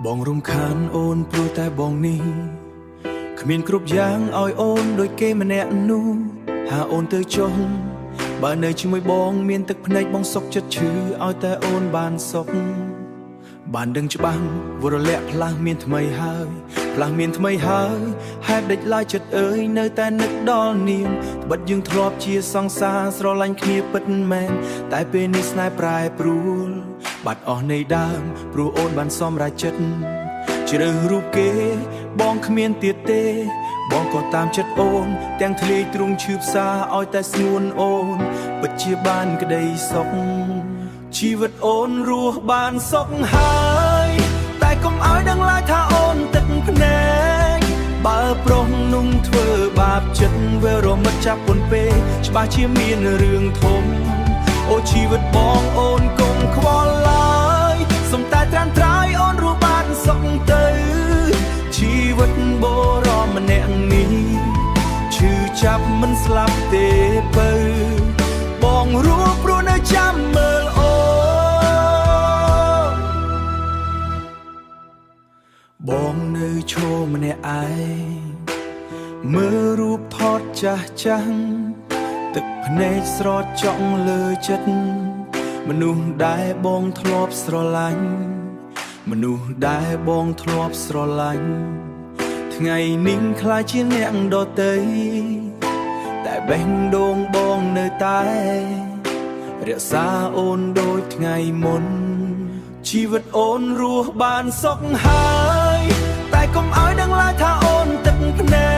បងរំខានអូនព្រោះតែបងនេះគ្មានគ្រប់យ៉ាងឲ្យអូនដូចគេម្នាក់នោះហាអូនទៅចុះបើនៅជាមួយបងមានទឹកភ្នែកបងសុខចិត្តឈឺឲ្យតែអូនបានសុខបានដឹងច្បាស់វរលៈផ្លាស់មានថ្មីហើយផ្លាស់មានថ្មីហើយហេតុដេចឡើយចិត្តអើយនៅតែនឹកដល់នាងត្បិតយើងធ្លាប់ជាសង្សារស្រឡាញ់គ្នាពិតមែនតែពេលនេះស្នេហ៍ប្រែប្រួលបាត់អស់នៃដើមព្រោះអូនបានសម្រេចចិត្តជ្រើសរូបគេបងគ្មានទៀតទេបងក៏តាមចិត្តអូនទាំងធ្លាយទ្រង់ឈឺផ្សាឲ្យតែស្ងួនអូនពិតជាបានក្តីសុខជីវិតអូនរស់បានសុខហើយតែកុំឲ្យដឹងឡើយថាអូនទឹកភ្នែកបើប្រុសนุ่ងធ្វើបាបចិត្តវារមិតចាប់ពន់ពេកច្បាស់ជាមានរឿងធំអូជីវិតបងអូនកុំខ្វល់ឡើយសុំតែត្រាំត្រាយអូនរស់បានសុខទៅជីវិតបុរសម្នាក់នេះឈឺចាប់មិនស្លាប់ទេបើបងរស់ព្រោះនៅចាំមើលអូនបងនៅឈរម្នាក់ឯងមើលរូបថតចាស់ចាស់ទឹកភ្នែកស្រត់ចង់លើចិត្តមនុស្សដែលបងធ្លាប់ស្រឡាញ់មនុស្សដែលបងធ្លាប់ស្រឡាញ់ថ្ងៃនេះខ្លាចជាអ្នកដទៃតែបេះដូងបងនៅតែរក្សាអូនដូចថ្ងៃមុនជីវិតអូនរស់បានសុខហើយតែកុំឲ្យដឹងឡើយថាអូនទឹកភ្នែ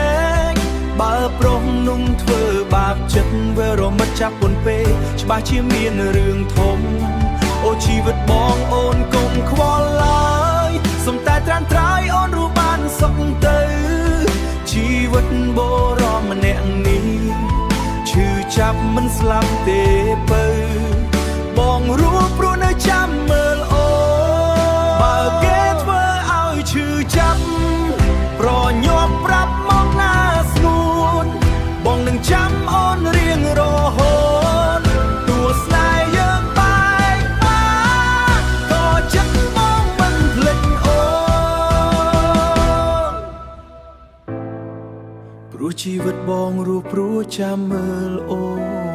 កបើប្រុសนุ่งធ្វើបាបចិត្តវារមិតចាប់ពន់ពេកច្បាស់ជាមានរឿងធំអូជីវិតបងអូនកុំខ្វល់ឡើយសុំតែត្រាំត្រាយអូនរស់បានសុខទៅជីវិតបុរសម្នាក់នេះឈឺចាប់មិនស្លាប់ទេបើបងរស់ព្រោះនៅចាំមើលអូបើគេធ្វើឲ្យឈឺចាប់ប្រញាប់ប្រាប់មកណាស្ងួនបងនឹងចាំអូនរៀងរហូតទោះស្នេហ៍យើងបែកបាក់ក៏ចិត្តបងមិនភ្លេចអូនព្រោះជីវិតបងរស់ព្រោះចាំមើលអូន